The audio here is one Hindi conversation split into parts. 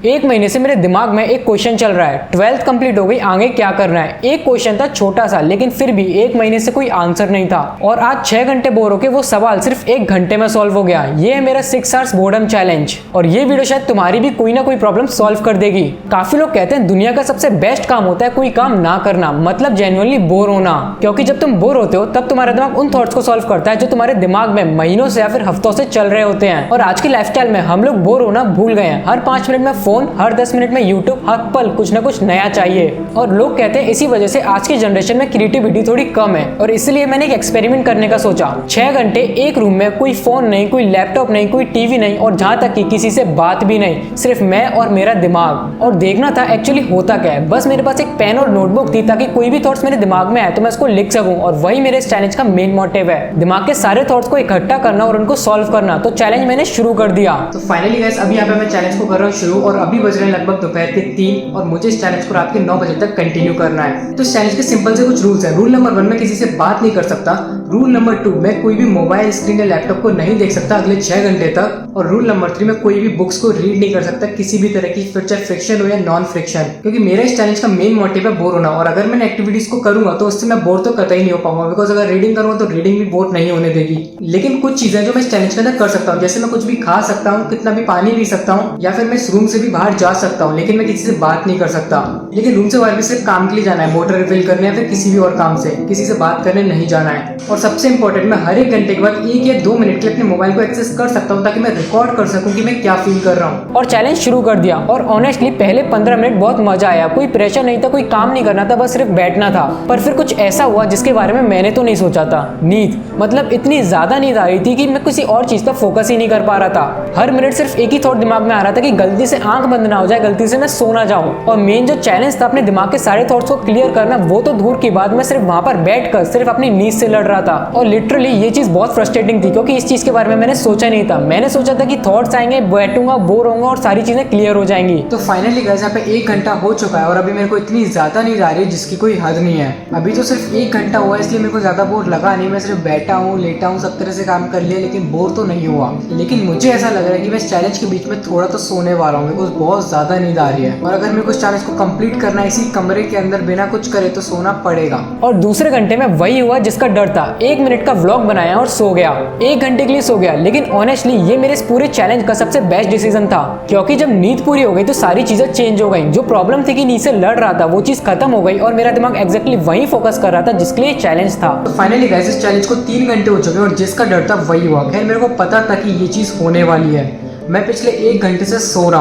एक महीने से मेरे दिमाग में एक क्वेश्चन चल रहा है। 12th कंप्लीट हो गई, आगे क्या करना है। एक क्वेश्चन था छोटा सा, लेकिन फिर भी एक महीने से कोई आंसर नहीं था। और आज 6 घंटे बोर होके वो सवाल सिर्फ 1 घंटे में सॉल्व हो गया। ये है मेरा 6 आवर्स बोर्डम चैलेंज। और ये वीडियो शायद तुम्हारी भी कोई ना कोई प्रॉब्लम सॉल्व कर देगी। काफी लोग कहते हैं दुनिया का सबसे बेस्ट काम होता है कोई काम ना करना, मतलब जेन्युइनली बोर होना। क्योंकि जब तुम बोर होते हो तब तुम्हारा दिमाग उन थॉट्स को सॉल्व करता है जो तुम्हारे दिमाग में महीनों से या फिर हफ्तों से चल रहे होते हैं। और आज की लाइफस्टाइल में हम लोग बोर होना भूल गए हैं। हर 5 मिनट में फोन, हर 10 मिनट में यूट्यूब, हर पल कुछ ना कुछ नया चाहिए। और लोग कहते हैं इसी वजह से आज की जनरेशन में क्रिएटिविटी थोड़ी कम है। और इसलिए मैंने एक एक्सपेरिमेंट करने का सोचा। 6 घंटे एक रूम में, कोई फोन नहीं, कोई लैपटॉप नहीं, कोई टीवी नहीं, और जहां तक कि किसी से बात भी नहीं, सिर्फ मैं और मेरा दिमाग। और देखना था एक्चुअली होता क्या है। बस मेरे पास एक पेन और नोटबुक थी ताकि कोई भी थॉट्स मेरे दिमाग में आए तो मैं उसको लिख सकूं। और वही मेरे इस चैलेंज का मेन मोटिव है, दिमाग के सारे थॉट्स को इकट्ठा करना और उनको सॉल्व करना। तो चैलेंज मैंने शुरू कर दिया। तो फाइनली गाइस अभी यहाँ पे मैं चैलेंज को कर रहा हूँ शुरू, और अभी बज रहे हैं लगभग दोपहर के 3, और मुझे इस चैलेंज को रात के 9 बजे तक कंटिन्यू करना है। तो इस चैलेंज के सिंपल से कुछ रूल्स हैं। रूल नंबर 1, मैं किसी से बात नहीं कर सकता। रूल नंबर 2, मैं कोई भी मोबाइल स्क्रीन या लैपटॉप को नहीं देख सकता अगले 6 घंटे तक। और रूल नंबर 3, मैं कोई भी बुक्स को रीड नहीं कर सकता, किसी भी तरह की, फिर चाहे फ्रिक्शन हो या नॉन फ्रिक्शन। क्योंकि मेरा इस चैलेंज का मेन मोटिव है बोर होना। और अगर मैंने एक्टिविटीज को करूंगा तो उससे मैं बोर तो कतई नहीं हो पाऊंगा, बिकॉज अगर रीडिंग करूंगा तो रीडिंग भी बोर नहीं होने देगी। लेकिन कुछ चीजें जो मैं इस चैलेंज के अंदर कर सकता हूँ, जैसे मैं कुछ भी खा सकता हूँ, कितना भी पानी पी सकता हूँ, या फिर मैं इस रूम से भी बाहर जा सकता हूँ, लेकिन मैं किसी से बात नहीं कर सकता। लेकिन रूम से बाहर भी सिर्फ काम के लिए जाना है, मोटर रिफिल करने या फिर किसी भी और काम से, किसी से बात करने नहीं जाना है। और सबसे इंपॉर्टेंट, मैं हर 1 घंटे के बाद 1 या 2 मिनट के लिए अपने मोबाइल को एक्सेस कर सकता हूँ ताकि मैं रिकॉर्ड कर सकूँ कि मैं क्या फील कर रहा हूँ। और चैलेंज शुरू कर दिया। और ऑनेस्टली पहले 15 मिनट बहुत मजा आया। कोई प्रेशर नहीं था, कोई काम नहीं करना था, बस सिर्फ बैठना था। पर फिर कुछ ऐसा हुआ जिसके बारे में मैंने तो नहीं सोचा था। नींद, मतलब इतनी ज्यादा नींद आ रही थी कि मैं किसी और चीज पर फोकस ही नहीं कर पा रहा था। हर मिनट सिर्फ एक ही थॉट दिमाग में आ रहा था कि गलती से आंख बंद ना हो जाए, गलती से मैं सो ना जाऊं। और मेन जो चैलेंज था अपने दिमाग के सारे थॉट्स को क्लियर करना, वो तो दूर की बात, मैं सिर्फ वहां पर बैठकर सिर्फ अपनी नींद से लड़ रहा था। और लिटरली ये चीज बहुत फ्रस्ट्रेटिंग थी, क्योंकि इस चीज के बारे में मैंने सोचा नहीं था। मैंने सोचा था कि थॉट्स आएंगे, बैठूंगा, बोर होऊंगा और सारी चीजें क्लियर हो जाएंगी। तो फाइनली गाइस यहाँ पे 1 घंटा हो चुका है और अभी मेरे को इतनी ज्यादा नींद आ रही है जिसकी कोई हद नहीं है। अभी तो सिर्फ 1 घंटा हुआ है, इसलिए मेरे को ज्यादा बोर लगा नहीं। मैं सिर्फ बैठा हूँ, लेटा हूँ, सब तरह से काम कर लिया, लेकिन बोर तो नहीं हुआ। लेकिन मुझे ऐसा लग रहा है कि मैं इस चैलेंज के बीच में थोड़ा तो सोने वाला हूँ, मेरे को बहुत ज्यादा नींद आ रही है। और अगर मेरे को इस चैलेंज को कंप्लीट करना है इसी कमरे के अंदर बिना कुछ करे तो सोना पड़ेगा। और दूसरे घंटे में वही हुआ जिसका डर था। 1 मिनट का व्लॉग बनाया और सो गया। 1 घंटे के लिए सो गया। लेकिन ऑनेस्टली ये मेरे इस पूरे चैलेंज का सबसे बेस्ट डिसीजन था, क्योंकि जब नींद पूरी हो गई तो सारी चीजें चेंज हो गई। जो प्रॉब्लम थी कि नींद से लड़ रहा था वो चीज खत्म हो गई, और मेरा दिमाग एक्जैक्टली वही फोकस कर रहा था जिसके लिए चैलेंज था। तो फाइनली गाइस इस चैलेंज को 3 घंटे हो चुके हैं और जिसका डर था वही हुआ। खैर मेरे को पता था कि ये चीज होने वाली है। मैं पिछले 1 घंटे से सो रहा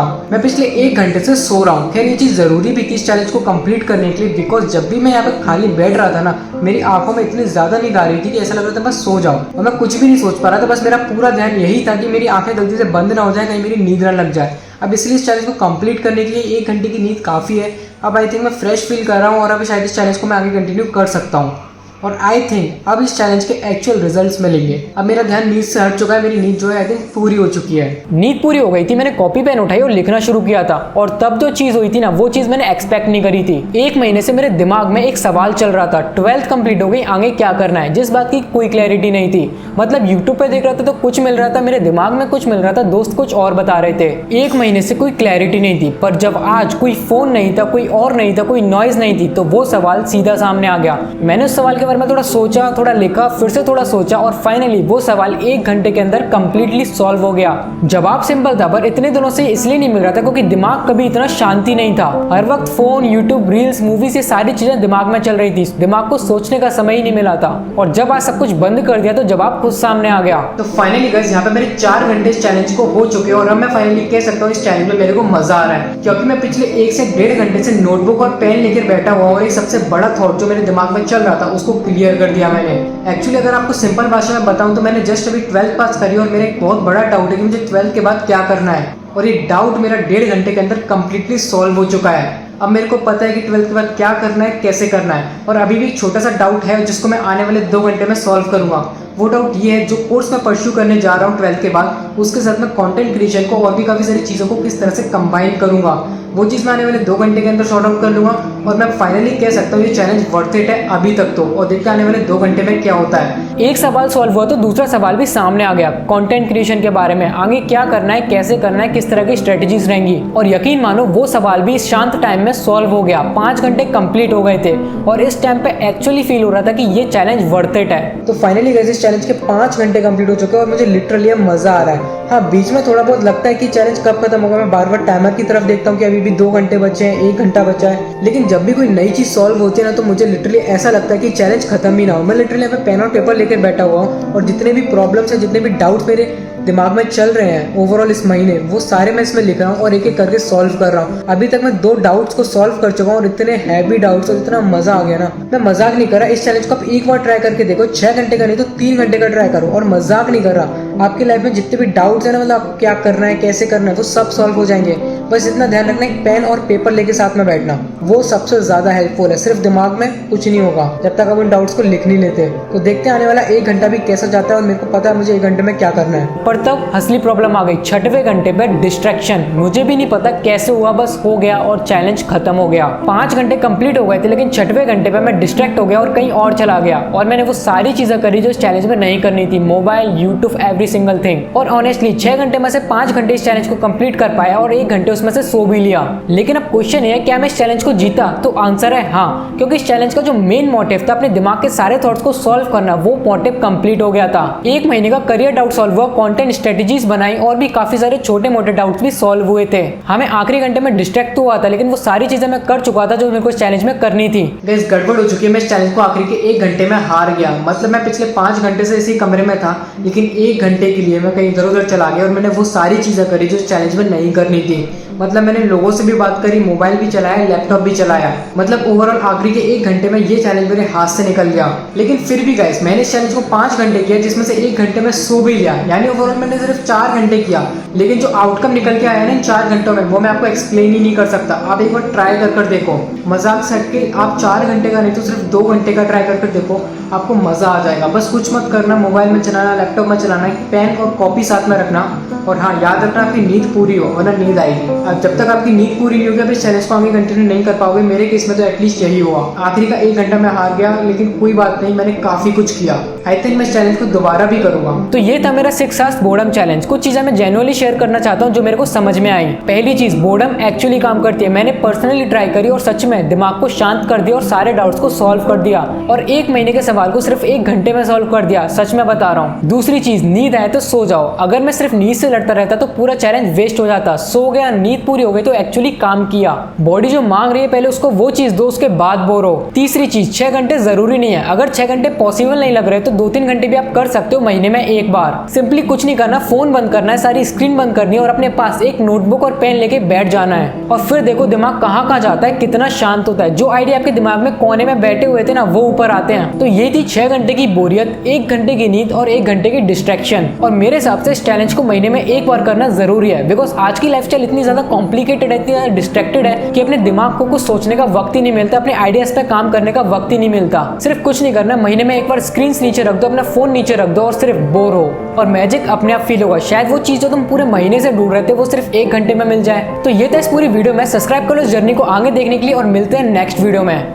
हूँ। खैर ये चीज जरूरी भी थी इस चैलेंज को कंप्लीट करने के लिए, बिकॉज जब भी मैं यहाँ पे खाली बैठ रहा था ना, मेरी आंखों में इतनी ज्यादा नींद आ रही थी कि ऐसा लग रहा था बस सो जाऊं। और मैं कुछ भी नहीं सोच पा रहा था, बस मेरा पूरा ध्यान यही था कि मेरी आंखें गलती से बंद ना हो जाए, कहीं मेरी नींद ना लग जाए। अब इसलिए इस चैलेंज को कंप्लीट करने के लिए 1 घंटे की नींद काफी है। अब आई थिंक मैं फ्रेश फील कर रहा हूँ और अभी शायद इस चैलेंज को मैं आगे कंटिन्यू कर सकता हूँ। और आई थिंक अब इस चैलेंज के एक्चुअल रिजल्ट्स मिलेंगे। अब मेरा ध्यान नींद से हट चुका है, मेरी नींद जो है आई थिंक पूरी हो चुकी है। नींद पूरी हो गई थी, मैंने कॉपी पेन उठाई और लिखना शुरू किया था। और तब जो चीज हुई थी ना, वो चीज मैंने एक्सपेक्ट नहीं करी थी। 1 महीने से मेरे दिमाग में एक सवाल चल रहा था, 12th कंप्लीट हो गई, आगे क्या करना है, जिस बात की कोई क्लैरिटी नहीं थी। मतलब यूट्यूब पे देख रहा था तो कुछ मिल रहा था, मेरे दिमाग में कुछ मिल रहा था, दोस्त कुछ और बता रहे थे। 1 महीने से कोई क्लैरिटी नहीं थी। पर जब आज कोई फोन नहीं था, कोई और नहीं था, कोई नॉइज नहीं थी, तो वो सवाल सीधा सामने आ गया। मैंने उस सवाल के बारे में थोड़ा सोचा, थोड़ा लिखा, फिर से थोड़ा सोचा, और फाइनली वो सवाल 1 घंटे के अंदर कंप्लीटली सॉल्व हो गया। जवाब सिंपल था, पर इतने दिनों से इसलिए नहीं मिल रहा था क्योंकि दिमाग कभी इतना शांति नहीं था। हर वक्त फोन, यूट्यूब, रील्स, मूवीज, ये सारी चीजें दिमाग में चल रही थी। दिमाग को सोचने का समय ही नहीं मिला था। और जब आज सब कुछ बंद कर दिया तो जवाब खुद सामने आ गया। तो फाइनली गाइस यहाँ पे मेरे 4 घंटे इस चैलेंज को हो चुके हैं और अब मैं फाइनली कह सकता हूँ इस चैलेंज में मेरे को मजा आ रहा है, क्योंकि मैं पिछले 1 से 1.5 घंटे से नोटबुक और पेन लेकर बैठा हुआ और एक सबसे बड़ा थॉट जो मेरे दिमाग में चल रहा था उसको क्लियर कर दिया मैंने। एक्चुअली अगर आपको सिंपल भाषा में बताऊं तो मैंने जस्ट अभी 12th पास करी और मेरा एक बहुत बड़ा डाउट है कि मुझे 12th के बाद क्या करना है। और ये डाउट मेरा 1.5 घंटे के अंदर कंप्लीटली सॉल्व हो चुका है। अब मेरे को पता है कि 12th के बाद क्या करना है, कैसे करना है। और अभी भी एक छोटा सा डाउट है जिसको मैं आने वाले 2 घंटे में सॉल्व करूंगा। वो डाउट ये है, जो कोर्स मैं परस्यू करने जा रहा हूँ 12th के बाद, उसके साथ मैं कंटेंट क्रिएशन को और भी काफ़ी सारी चीज़ों को किस तरह से कंबाइन करूँगा, वो चीज़ मैं आने वाले 2 घंटे के अंदर सॉर्ट आउट कर लूँगा। और मैं फाइनली कह सकता हूँ ये चैलेंज वर्थ इट है अभी तक तो, और देखते आने वाले 2 घंटे में क्या होता है। एक सवाल सॉल्व हुआ तो दूसरा सवाल भी सामने आ गया, कंटेंट क्रिएशन के बारे में। आगे क्या करना है, कैसे करना है, किस तरह की स्ट्रेटेजीज रहेंगी। और यकीन मानो वो सवाल भी इस शांत टाइम में सॉल्व हो गया। 5 घंटे कंप्लीट हो गए थे और इस टाइम पे एक्चुअली फील हो रहा था कि ये चैलेंज वर्थ इट है। तो फाइनली गाइस इस चैलेंज के 5 घंटे कंप्लीट हो चुके हैं और मुझे लिटरली मजा आ रहा है। हाँ, बीच में थोड़ा बहुत लगता है कि चैलेंज कब खत्म होगा। मैं बार बार टाइमर की तरफ देखता हूँ कि अभी भी 2 घंटे बचे हैं, 1 घंटा बचा है। लेकिन जब भी कोई नई चीज सॉल्व होती है ना, तो मुझे लिटरली ऐसा लगता है कि चैलेंज खत्म ही ना हो। मैं लिटरली यहाँ पे पेन और पेपर लेकर बैठा हुआ हूँ और जितने भी प्रॉब्लम्स हैं, जितने भी डाउट्स मेरे दिमाग में चल रहे हैं ओवरऑल इस महीने, वो सारे मैं इसमें लिख रहा हूँ और एक एक करके सॉल्व कर रहा हूँ। अभी तक मैं 2 डाउट्स को सॉल्व कर चुका हूँ और इतने हैवी डाउट्स और इतना मजा आ गया ना, मैं मजाक नहीं कर रहा। इस चैलेंज को आप एक बार ट्राई करके देखो, 6 घंटे का नहीं तो 3 घंटे का ट्राई करो, और मजाक नहीं कर रहा। आपकी लाइफ में जितने भी डाउट्स है ना, मतलब आपको क्या करना है, कैसे करना है, वो सब सॉल्व हो जाएंगे। बस इतना ध्यान रखना है, पेन और पेपर लेके साथ में बैठना, वो सबसे ज्यादा हेल्पफुल है। सिर्फ दिमाग में कुछ नहीं होगा जब तक आप उन डाउट्स को लिख नहीं लेते। तो देखते हैं आने वाला 1 घंटा भी कैसा जाता है, और मेरे को पता है मुझे 1 घंटे में क्या करना है। पर तब असली प्रॉब्लम आ गई 6वें घंटे पे, डिस्ट्रैक्शन। मुझे भी नहीं पता कैसे हुआ, बस हो गया और चैलेंज खत्म हो गया। 5 घंटे कंप्लीट हो गए थे, लेकिन 6वें घंटे पे मैं डिस्ट्रैक्ट हो गया और कहीं और चला गया, और मैंने वो सारी चीजें करी जो इस चैलेंज में नहीं करनी थी। Mobile, YouTube, every single thing. और ऑनेस्टली 6 घंटे में से 5 घंटे इस चैलेंज को कंप्लीट कर पाया और 1 घंटे उसमें से सो भी लिया। लेकिन अब क्वेश्चन है, क्या मैं इस चैलेंज को जीता? तो आंसर है हाँ, क्योंकि इस चैलेंज का जो मेन मोटिव था, अपने दिमाग के सारे थॉट्स को सॉल्व करना, वो मोटिव कंप्लीट हो गया था। 1 महीने का करियर डाउट सॉल्व हुआ, कंटेंट स्ट्रेटेजीज बनाई और भी काफी सारे छोटे मोटे डाउट्स भी सॉल्व हुए थे। हमें आखिरी घंटे में डिस्ट्रैक्ट तो हुआ था, लेकिन वो सारी चीजें मैं कर चुका था जो मेरे को इस चैलेंज में करनी थी। गाइस गड़बड़ हो चुकी है, मैं इस चैलेंज को आखिरी के 1 घंटे में हार गया। मतलब मैं पिछले 5 घंटे से इसी कमरे में था, लेकिन 1 घंटे के लिए मैं कहीं इधर उधर चला गया और मैंने वो सारी चीजें करी जो इस चैलेंज में नहीं करनी थी। मतलब मैंने लोगों से भी बात करी, मोबाइल भी चलाया, लैपटॉप भी चलाया। मतलब ओवरऑल आखिरी के 1 घंटे में ये चैलेंज मेरे हाथ से निकल गया। लेकिन फिर भी गाइस मैंने इस चैलेंज को 5 घंटे किया, जिसमें से 1 घंटे में सो भी लिया, यानी ओवरऑल मैंने सिर्फ 4 घंटे किया। लेकिन जो आउटकम निकल के आया ना इन 4 घंटों में, वो मैं आपको एक्सप्लेन ही नहीं कर सकता। आप एक बार ट्राई कर देखो, मजाक से हट के आप 4 घंटे का नहीं तो सिर्फ 2 घंटे का ट्राई कर देखो, आपको मजा आ जाएगा। बस कुछ मत करना, मोबाइल में चलाना, लैपटॉप में चलाना, पेन और कॉपी साथ में रखना, और हाँ याद रखना आपकी नींद पूरी हो, वरना नींद आएगी। अब जब तक आपकी नींद पूरी नहीं होगी, आप इस चैलेंज को आगे कंटिन्यू नहीं कर पाओगे। मेरे केस में तो एटलीस्ट यही हुआ। आखिरी का 1 घंटा मैं हार गया, लेकिन कोई बात नहीं, मैंने काफी कुछ किया। आई थिंक मैं इस चैलेंज को दोबारा भी करूंगा। तो ये था मेरा 6 आवर्स बोर्डम चैलेंज। कुछ चीजें मैं जेन्युइनली शेयर करना चाहता हूँ जो मेरे को समझ में आई। पहली चीज, बोर्डम एक्चुअली काम करती है। मैंने पर्सनली ट्राई करी और सच में दिमाग को शांत कर दिया और सारे डाउट्स को सॉल्व कर दिया, और 1 महीने के सवाल को सिर्फ 1 घंटे में सॉल्व कर दिया। सच में बता रहा हूँ। दूसरी चीज, नींद आए तो सो जाओ। अगर मैं सिर्फ नींद से लड़ता रहता तो पूरा चैलेंज वेस्ट हो जाता। सो गया, नींद पूरी हो गई तो एक्चुअली काम किया। बॉडी जो मांग रही है पहले उसको वो चीज दो, उसके बाद बोरो। तीसरी चीज, 6 घंटे जरूरी नहीं है। अगर 6 घंटे पॉसिबल नहीं लग रहे तो 2-3 घंटे भी आप कर सकते हो महीने में एक बार। सिंपली कुछ नहीं करना, फोन बंद करना है, सारी स्क्रीन बंद करनी है और अपने पास एक नोटबुक और पेन लेके बैठ जाना है, और फिर देखो दिमाग कहाँ कहाँ जाता है, कितना शांत होता है। जो आइडिया आपके दिमाग में कोने में बैठे हुए थे ना, वो ऊपर आते हैं। तो ये थी 6 घंटे की बोरियत, 1 घंटे की नींद और 1 घंटे की डिस्ट्रैक्शन। और मेरे हिसाब से इस चैलेंज को महीने में एक बार करना जरूरी है, बिकॉज आज की लाइफस्टाइल इतनी ज्यादा कॉम्प्लिकेटेड है, इतनी ज्यादा डिस्ट्रैक्टेड है कि अपने दिमाग को कुछ सोचने का वक्त ही नहीं मिलता, अपने आइडियाज पे काम करने का वक्त ही नहीं मिलता। सिर्फ कुछ नहीं करना, महीने में एक बार स्क्रीन नीचे रख दो, अपना फोन नीचे रख दो और सिर्फ बोर हो, और मैजिक अपने आप फील होगा। शायद वो चीज जो तुम पूरे महीने से ढूंढ रहे थे वो सिर्फ 1 घंटे में मिल जाए। तो ये था इस पूरी वीडियो में। सब्सक्राइब करो इस जर्नी को आगे देखने के लिए, और मिलते हैं नेक्स्ट वीडियो में।